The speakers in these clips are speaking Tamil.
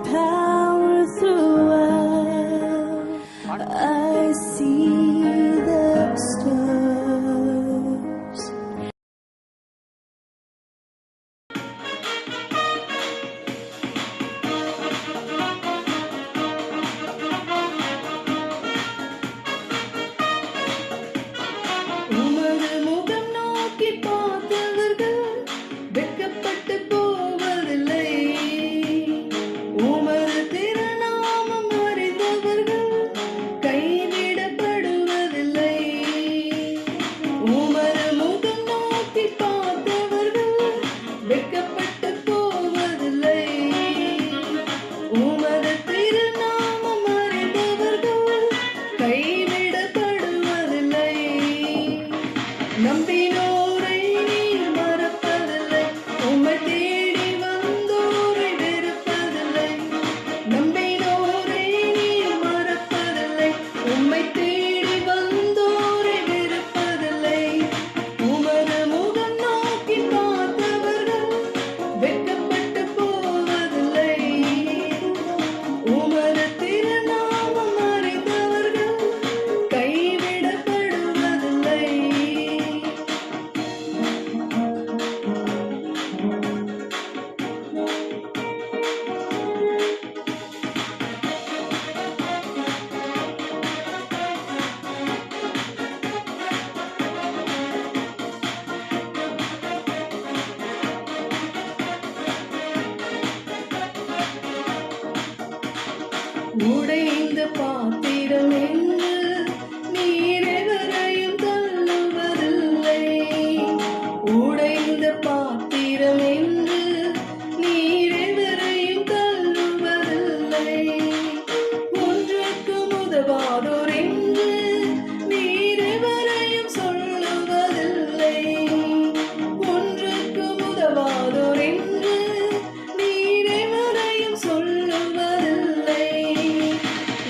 power through I see the stars. உமது முகம் நோக்கி பார்த்தவர்கள் வெட்கப்பட்டு போவதில்லை. உமது திருநாமம் அறிந்தவர்கள் கைவிடப்படுவதில்லை. உமது முகம் நோக்கி பார்த்தவர்கள் வெட்கப்பட்டு போவதில்லை. உமது திருநாமம் அறிந்தவர்கள் கைவிடப்படுவதில்லை. நம்பினோரை நீர் மறப்பதில்லை. உம்மை தேடி வந்தோரை வெறுப்பதில்லை. நம்பினோரை நீர் மறப்பதில்லை. உம்மை தேடி வந்தோரை வெறுப்பதில்லை. உமது முகம் நோக்கி பார்த்தவர்கள் வெட்கப்பட்டு போவதில்லை. உமது திருநாமம் அறிந்தவர்கள் கைவிடப்படுவதில்லை. உடைந்த பாத்திரம் என்று நீர் எவரையும் தள்ளுவதில்லை. உடைந்த பாத்திரம் என்று நீர் எவரையும் தள்ளுவதில்லை. ஒன்றுக்கு உதவாதோர் என்று நீர் எவரையும் சொல்லுவதில்லை. ஒன்றுக்கு உதவாதோர் என்று நீர் எவரையும் சொல்லுவதில்லை.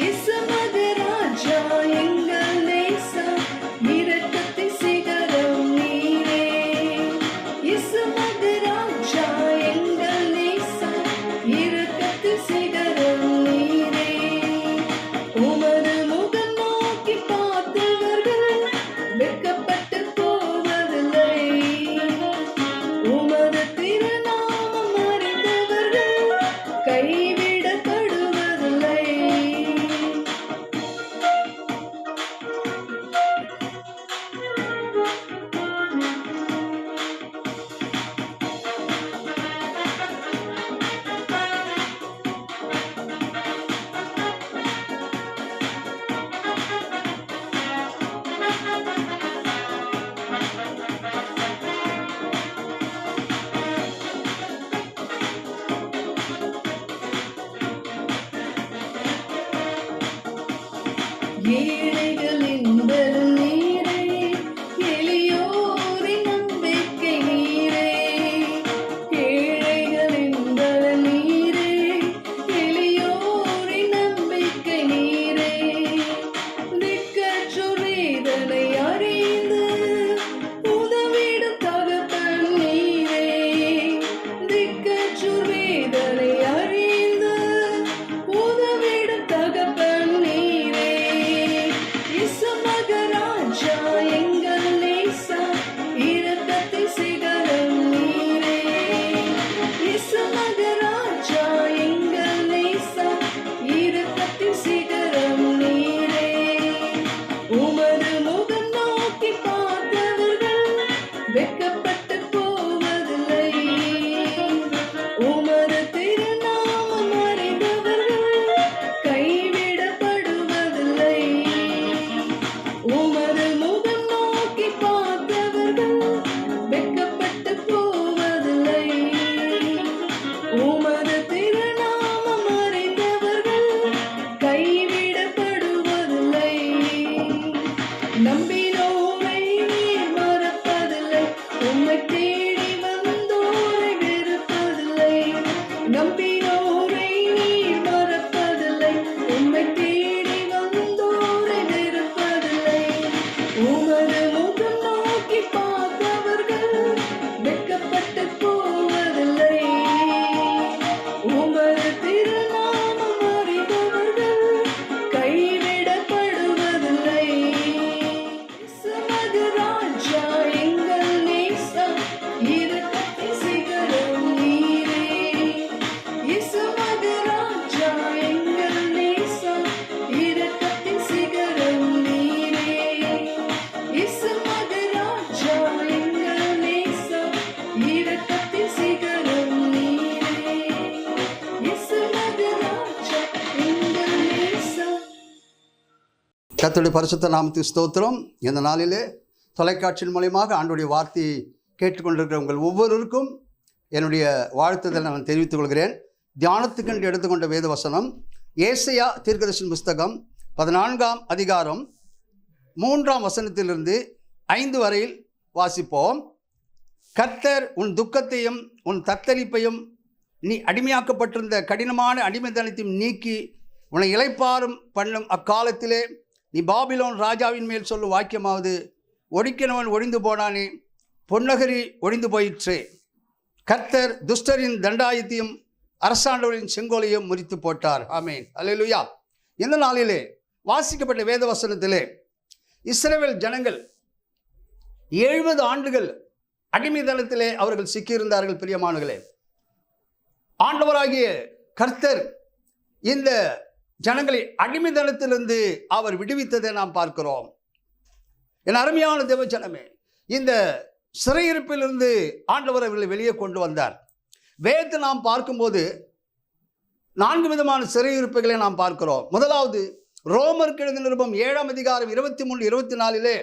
இயேசுமகராஜா எங்கள் நேசம் இரக்கத்தின் சிகரம் நீரே. இயேசுமகராஜா எங்கள் நேசம் இரக்கத்தின் சிகரம் நீரே. உமது முகம் நோக்கி பார்த்தவர்கள் வெட்கப்பட்டு போவதில்லை. உமது திருநாமம் அறிந்தவர்கள் கைவிடப்படுவதில்லை. ஏழைகளின் பலன் நீரே. எளியோரின் நம்பிக்கை நீரே. ஏழைகளின் பலன் நீரே. எளியோரின் நம்பிக்கை நீரே. திக்கற்றோர் வேதனை அறிந்து உதவிடும் தகப்பன் நீரே. திக்கற்றோர் வேதனை அறிந்து உதவிடும் தகப்பன் நீரே. கர்த்தருடைய பரிசுத்த நாமத்துக்கு ஸ்தோத்திரம். இந்த நாளிலே தொலைக்காட்சியின் மூலமாக ஆண்டவருடைய வார்த்தையை கேட்டுக்கொண்டிருக்கிற உங்கள் ஒவ்வொருவருக்கும் என்னுடைய வாழ்த்துதலை நான் தெரிவித்துக் கொள்கிறேன். தியானத்துக்கென்று எடுத்துக்கொண்ட வேத வசனம் ஏசாயா தீர்க்கதரிசன புஸ்தகம் 14ஆம் அதிகாரம் 3ஆம் வசனத்திலிருந்து 5 வரையில் வாசிப்போம். கர்த்தர் உன் துக்கத்தையும் உன் தத்தளிப்பையும் நீ அடிமையாக்கப்பட்டிருந்த கடினமான அடிமைத்தனத்தையும் நீக்கி உன்னை இளைப்பாறும் பண்ணும் அக்காலத்திலே நீ பாபிலோன் ராஜாவின் மேல் சொல்லும் வாக்கியமாவது, ஒடுக்கினவன் ஒழிந்து போனானே, பொன்னகரி ஒழிந்து போயிற்றே. கர்த்தர் துஷ்டரின் தண்டாயத்தையும் அரசாண்டவரின் செங்கோலையும் முறித்து போட்டார். ஆமேன், அல்லேலூயா. இந்த நாளிலே வாசிக்கப்பட்ட வேத வசனத்திலே இஸ்ரவேல் ஜனங்கள் 70 ஆண்டுகள் அடிமைத்தனத்திலே அவர்கள் சிக்கியிருந்தார்கள். பிரியமானவர்களே, ஆண்டவராகிய கர்த்தர் இந்த ஜனங்களை அடிமைத்தனத்திலிருந்து அவர் விடுவித்ததை நாம் பார்க்கிறோம். என் அருமையான தேவ ஜனமே, இந்த சிறையிருப்பிலிருந்து ஆண்டவர் அவர்களை வெளியே கொண்டு வந்தார். வேதத்தை நாம் பார்க்கும்போது 4 விதமான சிறையிருப்புகளை நாம் பார்க்கிறோம். முதலாவது, ரோமருக்கு எழுதின நிருபம் 7ஆம் அதிகாரம் 23-24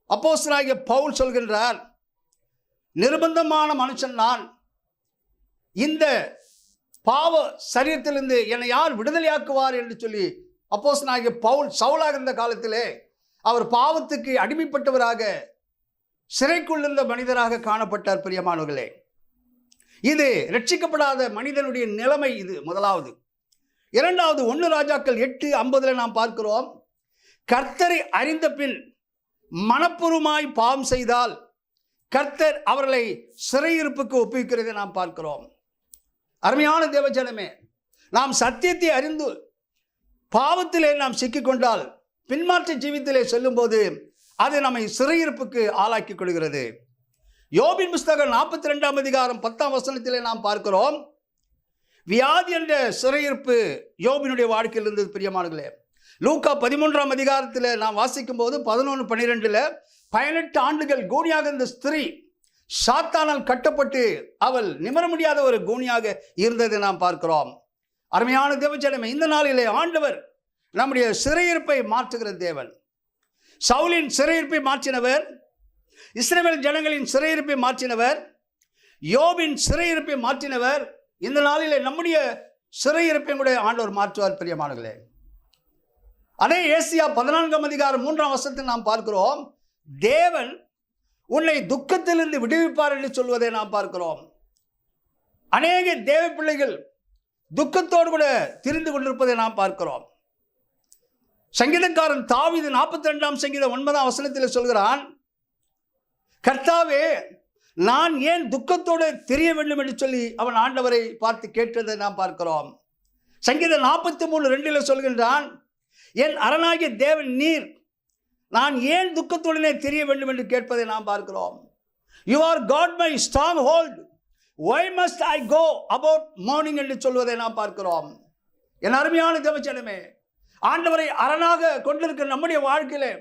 அப்போஸ்தலனாகிய பவுல் சொல்கின்றார், நிர்பந்தமான மனுஷன் நான், இந்த பாவ சரீரத்திலிருந்து என்னை யார் விடுதலையாக்குவார் என்று சொல்லி அப்போஸ்தலனாகிய பவுல் சவுலாக இருந்த காலத்திலே அவர் பாவத்துக்கு அடிமைப்பட்டவராக சிறைக்குள்ளிருந்த மனிதராக காணப்பட்டார். பிரியமானவர்களே, இது ரட்சிக்கப்படாத மனிதனுடைய நிலைமை. இது முதலாவது. இரண்டாவது, 1 ராஜாக்கள் 8:50 நாம் பார்க்கிறோம், கர்த்தரை அறிந்த பின் மனப்பூர்வமாய் பாவம் செய்தால் கர்த்தர் அவர்களை சிறையிருப்புக்கு ஒப்புவிக்கிறதை நாம் பார்க்கிறோம். அருமையான தேவஜனமே, நாம் சத்தியத்தை அறிந்து பாவத்திலே நாம் சிக்கிக்கொண்டால் பின்மாற்ற ஜீவித்திலே செல்லும்போது அது நம்மை சிறையிருப்புக்கு ஆளாக்கி கொள்கிறது. யோபின் புஸ்தகம் 42ஆம் அதிகாரம் 10ஆம் வசனத்திலே நாம் பார்க்கிறோம், வியாதி என்ற சிறையிருப்பு யோபினுடைய வாழ்க்கையில் இருந்தது. பிரியமானங்களே, லூக்கா 13ஆம் அதிகாரத்தில் நாம் வாசிக்கும் போது 11-12 18 ஆண்டுகள் கூனியாக இருந்த ஸ்திரீ சாத்தானால் கட்டப்பட்டு அவள் நிமிர முடியாத ஒரு கூனியாக இருந்ததை நாம் பார்க்கிறோம். அருமையான தேவஜனமே, இந்த நாளிலே ஆண்டவர் நம்முடைய சிறையிருப்பை மாற்றுகிற தேவன். சவுலின் சிறையிருப்பை மாற்றினவர், இஸ்ரவேல் ஜனங்களின் சிறையிருப்பை மாற்றினவர், யோபின் சிறையிருப்பை மாற்றினவர். இந்த நாளிலே நம்முடைய சிறையிருப்பை கூட ஆண்டவர் மாற்றுவார். பிரியமானவர்களே, அதே ஏசாயா 14ஆம் அதிகாரம் 3ஆம் வசனத்தில் நாம் பார்க்கிறோம், தேவன் உன்னை துக்கத்திலிருந்து விடுவிப்பார் என்று சொல்வதை நாம் பார்க்கிறோம். அநேக தேவ பிள்ளைகள் துக்கத்தோடு கூட திரிந்து கொண்டிருப்பதை நாம் பார்க்கிறோம். சங்கீதக்காரன் தாவீது 42ஆம் சங்கீதம் 9ஆம் வசனத்தில் சொல்கிறான், கர்த்தாவே, நான் ஏன் துக்கத்தோடு திரிய வேண்டும் என்று சொல்லி அவன் ஆண்டவரை பார்த்து கேட்டதை நாம் பார்க்கிறோம். சங்கீதம் 43:2 சொல்கின்றான், என் அரணாகிய தேவன் நீர், நான் ஏன் துக்கத்துடனே தெரிய வேண்டும் என்று கேட்பதை நாம் பார்க்கிறோம். You are got my stronghold, why must I go about morning என்று சொல்வதை நாம் பார்க்கிறோம். என் அருமையான தேவஜனமே, ஆண்டவரை அரணாக கொண்டிருக்கிற நம்முடைய வாழ்க்கையிலே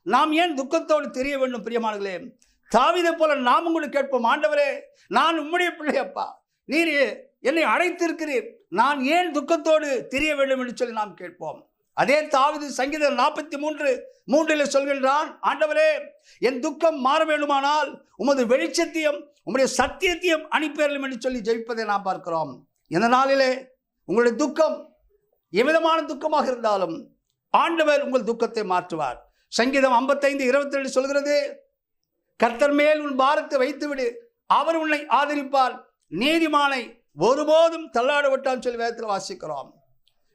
நாம் ஏன் துக்கத்தோடு தெரிய வேண்டும்? பிரியமானங்களே, தாவீதை போல நாமும் கூட கேட்போம், ஆண்டவரே, நான் உம்முடைய பிள்ளையப்பா, நீர் என்னை அழைத்திருக்கிறீர், நான் ஏன் துக்கத்தோடு தெரிய வேண்டும் என்று சொல்லி நாம் கேட்போம். அதே தாவீது சங்கீதம் 43:3 சொல்கின்றான், ஆண்டவரே, என் துக்கம் மாற வேண்டுமானால் உமது வெளிச்சத்தையும் உம்முடைய சத்தியத்தையும் அனுப்பியறலும் என்று சொல்லி ஜெபிப்பதை நாம் பார்க்கிறோம். இந்த நாளிலே உங்களுடைய துக்கம் எவ்விதமான துக்கமாக இருந்தாலும் ஆண்டவர் உங்கள் துக்கத்தை மாற்றுவார். சங்கீதம் 55:22 சொல்கிறது, கர்த்தர் மேல் உன் பாரத்தை வைத்துவிடு, அவர் உன்னை ஆதரிப்பார், நீதிமானை ஒருபோதும் தள்ளாட விட்டான் சொல்லி வேதத்தில் வாசிக்கிறோம்.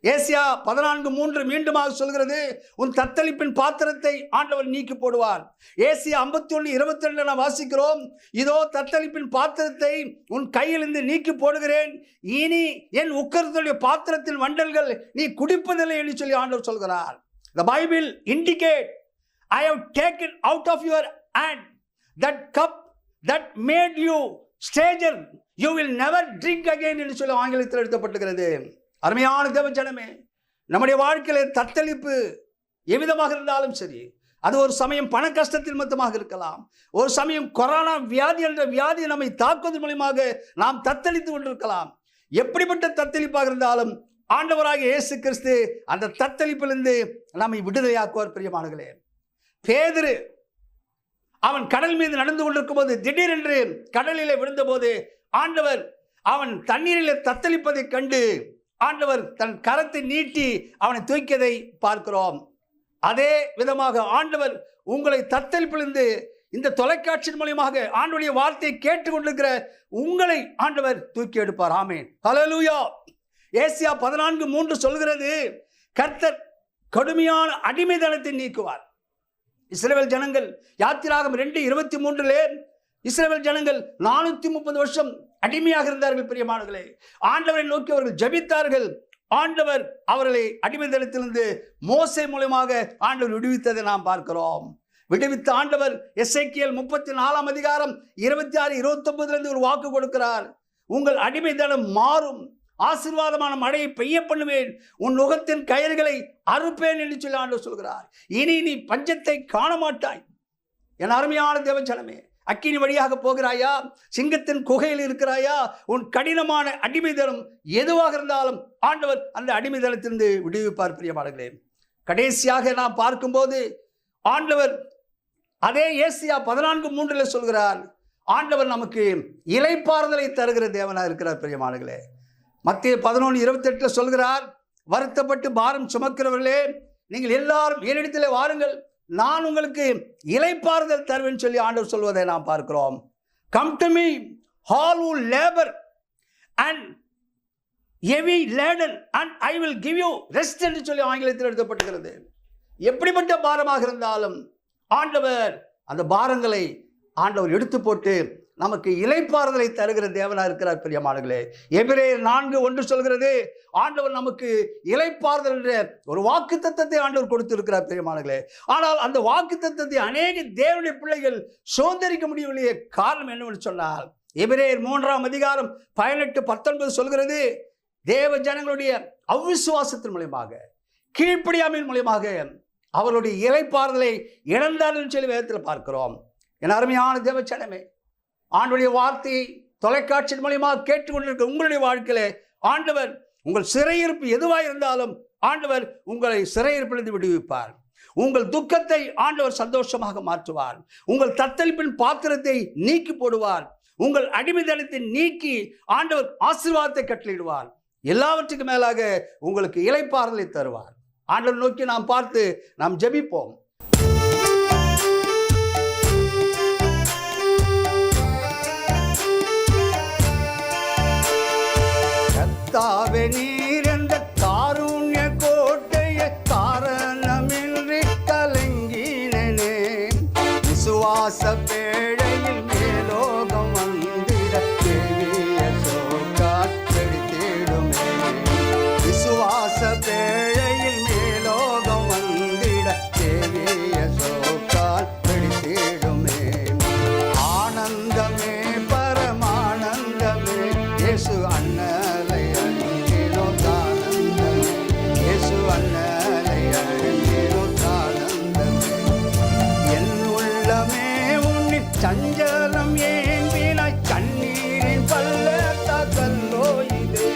ஏசாயா 14:3 மீண்டுமாக சொல்கிறது, உன் தத்தளிப்பின் பாத்திரத்தை ஆண்டவர் நீக்கி போடுவார். ஏசாயா 51:22 நாம் வாசிக்கிறோம், இதோ தத்தளிப்பின் பாத்திரத்தை உன் கையிலிருந்து நீக்கி போடுகிறேன், இனி என் உக்கரத்துடைய பாத்திரத்தின் வண்டல்கள் நீ குடிப்பதில்லை என்று சொல்லி ஆண்டவர் சொல்கிறார். The Bible indicate, I have taken out of your hand that cup that made you stranger, you will never drink again என்று சொல்லி ஆங்கிலத்தில் எழுதப்பட்டிருக்கிறது. அருமையான தேவஜனமே, நம்முடைய வாழ்க்கையில் தத்தளிப்பு எவ்விதமாக இருந்தாலும் சரி, அது ஒரு சமயம் பண கஷ்டத்தின் மொத்தமாக இருக்கலாம், ஒரு சமயம் கொரோனா வியாதி என்ற வியாதி நம்மை தாக்குவதன் மூலமாக நாம் தத்தளித்து கொண்டிருக்கலாம். எப்படிப்பட்ட தத்தளிப்பாக இருந்தாலும் ஆண்டவராகிய இயேசு கிறிஸ்து அந்த தத்தளிப்பிலிருந்து நம்மை விடுதலையாக்குவார். பிரியமானவர்களே, பேதுரு அவன் கடல் மீது நடந்து கொண்டிருக்கும் போது திடீரென்று கடலிலே விழுந்தபோது ஆண்டவர் அவன் தண்ணீரிலே தத்தளிப்பதை கண்டு ஆண்டவர் தன் கரத்தை நீட்டி அவனை தூக்கியதை பார்க்கிறோம். அதே விதமாக ஆண்டவர் உங்களை தத்தளிப்பிலிருந்து இந்த தொலைக்காட்சியின் மூலமாக ஆண்டவருடைய வார்த்தையை கேட்டுக்கொண்டிருக்கிற உங்களை ஆண்டவர் தூக்கி எடுப்பார். ஆமென், ஹல்லேலூயா. ஏசாயா 14:3 சொல்கிறது, கர்த்தர் கடுமையான அடிமைத்தனத்தை நீக்குவார். இஸ்ரவேல் ஜனங்கள் யாத்திராகம் 2:23 இஸ்ரவேல் ஜனங்கள் 430 வருஷம் அடிமையாக இருந்தார்கள். பிரியமானவர்களே, ஆண்டவரை நோக்கி அவர்கள் ஜெபித்தார்கள். ஆண்டவர் அவர்களை அடிமைத்தனத்திலிருந்து மோசே மூலமாக ஆண்டவர் விடுவித்ததை நாம் பார்க்கிறோம். விடுவித்த ஆண்டவர் எசேக்கியேல் 34 26, 29 ஒரு வாக்கு கொடுக்கிறார். உங்கள் அடிமைத்தனம் மாறும், ஆசீர்வாதமான மழையை பெய்ய பண்ணுவேன், உன் நுகத்தின் கயிறுகளை அறுப்பேன் என்று சொல்லி ஆண்டவர் சொல்கிறார். இனி நீ பஞ்சத்தை காண மாட்டாய். என் அருமையான தேவஜனமே, அக்கினி வழியாக போகிறாயா, சிங்கத்தின் குகையில் இருக்கிறாயா, உன் கடினமான அடிமைத்தனம் எதுவாக இருந்தாலும் ஆண்டவர் அந்த அடிமைத்தனத்திலிருந்து விடுவிப்பார். பிரியமானவர்களே, கடைசியாக நாம் பார்க்கும்போது ஆண்டவர் அதே ஏசாயா 14:3 சொல்கிறார், ஆண்டவர் நமக்கு இளைப்பாறுதலை தருகிற தேவனாக இருக்கிறார். பிரியமானவர்களே, மத்தேயு 11:28 சொல்கிறார், வருத்தப்பட்டு பாரம் சுமக்கிறவர்களே நீங்கள் எல்லாரும் என்னிடத்தில் வாருங்கள், நான் உங்களுக்கு இளைப்பாறுதல் தருவேன் சொல்லி ஆண்டவர் சொல்வதை நாம் பார்க்கிறோம். Come to me all who labor and heavy laden and I will give you rest என்று சொல்லி ஆங்கிலத்தில் எழுதப்பட்டிருக்கிறது. எப்படிப்பட்ட பாரமாக இருந்தாலும் ஆண்டவர் அந்த பாரங்களை ஆண்டவர் எடுத்து போட்டு நமக்கு இளைப்பாறுதலை தருகிற தேவனாக இருக்கிறார். பிரியமானவர்களே, எபிரேயர் 4:1 சொல்கிறது, ஆண்டவர் நமக்கு இளைப்பாறுதல் என்ற ஒரு வாக்குத்தத்தத்தை ஆண்டவர் கொடுத்திருக்கிறார். பிரியமானவர்களே, ஆனால் அந்த வாக்குத்தத்தத்தை அநேக தேவனுடைய பிள்ளைகள் சுதந்திரிக்க முடியவில்லையே. காரணம் என்னவென்று சொன்னால், எபிரேயர் 3:18-19 சொல்கிறது, தேவ ஜனங்களுடைய அவிசுவாசத்தின் மூலமாக, கீழ்ப்படியாமையின் மூலமாக அவர்களுடைய இளைப்பாறுதலை இழந்தார்கள் சொல்லி வேதத்தில் பார்க்கிறோம். என் அருமையான தேவ ஜனமே, ஆண்டவருடைய வார்த்தையை தொலைக்காட்சியின் மூலமாக கேட்டுக்கொண்டிருக்க உங்களுடைய வாழ்க்கையிலே ஆண்டவர் உங்கள் சிறையிருப்பு எதுவாக இருந்தாலும் ஆண்டவர் உங்களை சிறையிருப்பிலிருந்து விடுவிப்பார். உங்கள் துக்கத்தை ஆண்டவர் சந்தோஷமாக மாற்றுவார். உங்கள் தத்தளிப்பின் பாத்திரத்தை நீக்கி போடுவார். உங்கள் அடிமைத்தனத்தை நீக்கி ஆண்டவர் ஆசீர்வாதத்தை கட்டளையிடுவார். எல்லாவற்றுக்கும் மேலாக உங்களுக்கு இளைப்பாறுதலை தருவார். ஆண்டவர் நோக்கி நாம் பார்த்து நாம் ஜெபிப்போம். கர்த்தாவே, நீர் என்ற காருண்ய கோட்டையை காரணமின்றி கலங்கினேனே, விசுவாச பேழையில் மேலோகம் வந்திட தேவிய சோக்கால் வெடித்திடுமே. விசுவாச பேழையில் மேலோகம் வந்திட தேவிய சோக்கால் வெடித்திடுமே. ஆனந்தமே பரமானந்தமே, இயேசு அண்ணலை அழிந்தினோ தானந்தமே, இயேசு அண்ணலை அழிந்தினோ தானந்தமே. என் உள்ளமே உன்னில் சஞ்சலம் ஏம்பினாய், கண்ணீரின் பள்ளத்தாக்கல்லோ இது.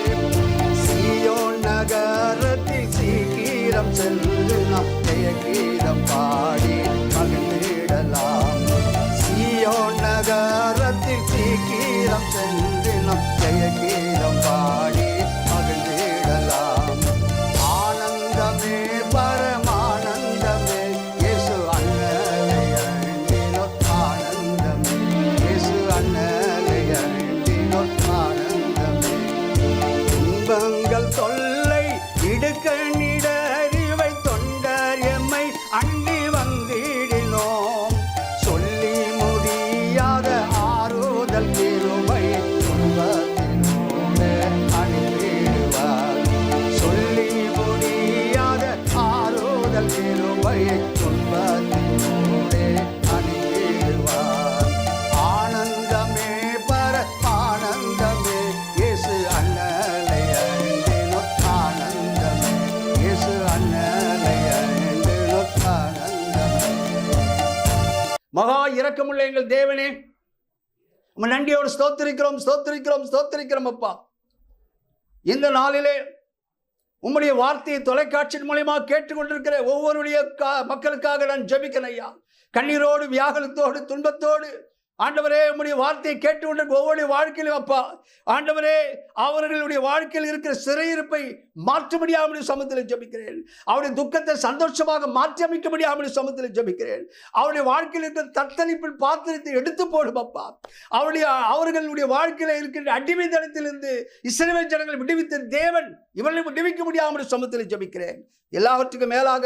சீயோன் நகரத்தில் சீக்கிரம் சென்று நாம் ஜெயகீதம் பாடி மகிழ்ந்திடலாம். சீயோன் நகரத்தில் சீக்கிரம் சென்று நாம் ஜெயகீதம் பாடி மகிழ்ந்திடலாம். ஆனந்தமே பரமானந்தமே, இயேசு அண்ணலை அழிந்தினோ ஆனந்தமே, இயேசு அண்ணலை அழிந்தினோ ஆனந்தமே. துன்பங்கள் தொல்லை இடுக்கணிடறிவை தொண்டர் எம்மை அண்டி வந்திடினோம். சொல்லி முடியாத ஆறுதல் கிருபை துன்பத்தினோடு அணிந்திடுவார். சொல்லி முடியாத ஆறுதல் கிருபை துன்பத்தினோடு அணிந்திடுவார். ஆனந்தமே பரமானந்தமே, இயேசு அண்ணலை அழிந்தினோ ஆனந்தமே, இயேசு அண்ணலை அழிந்தினோ ஆனந்தமே. மகா இரக்கமுள்ள எங்கள் தேவனே, உம்மை நன்றியோடு ஸ்தோத்திரிக்கிறோம், ஸ்தோத்திரிக்கிறோம், ஸ்தோத்திரிக்கிறோம் அப்பா. இந்த நாளிலே உம்முடைய வார்த்தையை தொலைக்காட்சியின் மூலமா கேட்டுக்கொண்டிருக்கிற ஒவ்வொருடைய மக்களுக்காக நான் ஜெபிக்கிறேன் ஐயா. கண்ணீரோடு, வியாகுலத்தோடு, துன்பத்தோடு ஆண்டவரே உம்முடைய வார்த்தையை கேட்டுக்கொண்டிருக்கிற ஒவ்வொரு வாழ்க்கையிலும் அப்பா ஆண்டவரே அவர்களுடைய வாழ்க்கையில் இருக்கிற சிறையிருப்பை மாற்றும்படியாக சமூகத்தில் ஜெபிக்கிறேன். அவருடைய துக்கத்தை சந்தோஷமாக மாற்றி அமைக்கும்படியாக சமூகத்தில் ஜெபிக்கிறேன். அவருடைய வாழ்க்கையில் இருக்கிற தத்தளிப்பில் பாத்திரத்தை எடுத்து போடும் அப்பா. அவர்களுடைய வாழ்க்கையில் இருக்கின்ற அடிமைத்தனத்திலிருந்து இஸ்ரவேல் ஜனங்களை விடுவித்த தேவன் இவர்களை விடுவிக்க முடியாமல் சமூகத்தில் ஜெபிக்கிறேன். எல்லாவற்றுக்கும் மேலாக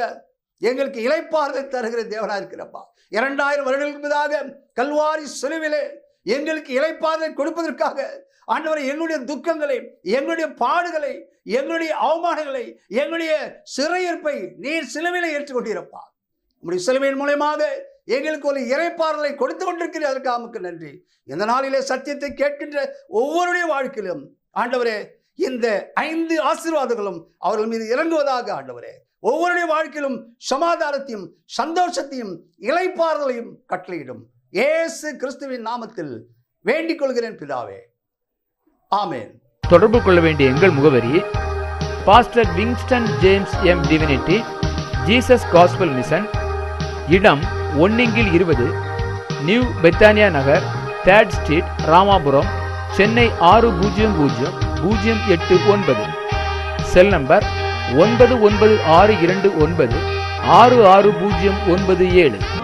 எங்களுக்கு இளைப்பாறுதலை தருகிற தேவனாக இருக்கிறப்பா. 2000 வருடங்களுக்கு முன்னதாக கல்வாரி சிலுவிலே எங்களுக்கு இளைப்பாறுதலை கொடுப்பதற்காக ஆண்டவரே எங்களுடைய துக்கங்களை, எங்களுடைய பாடுகளை, எங்களுடைய அவமானங்களை, எங்களுடைய சிறையிருப்பை நீர் சிலுவிலே ஏற்றுக்கொண்டிருப்பா. உங்களுடைய சிலுவையின் மூலமாக எங்களுக்கு ஒரு இளைப்பாறுதலை கொடுத்து கொண்டிருக்கிறீர். அதற்காக நமக்கு நன்றி. இந்த நாளிலே சத்தியத்தை கேட்கின்ற ஒவ்வொருடைய வாழ்க்கையிலும் ஆண்டவரே இந்த 5 ஆசீர்வாதங்களும் அவர்கள் மீது இறங்குவதாக ஆண்டவரே ஒவ்வொருடைய வாழ்க்கையிலும் சமாதானத்தையும் சந்தோஷத்தையும் இளைப்பாறுதலையும் கட்டளையிடும். இயேசு கிறிஸ்துவின் நாமத்தில் வேண்டிக் கொள்கிறேன் பிதாவே, ஆமென். தொடர்பு கொள்ள வேண்டிய எங்கள் முகவரி: pastor Wingston James M divinity, Jesus gospel mission, இடம் 1/20, new Bethania Nagar, 3rd street, Ramapuram, Chennai 600089. Cell number 9962966097.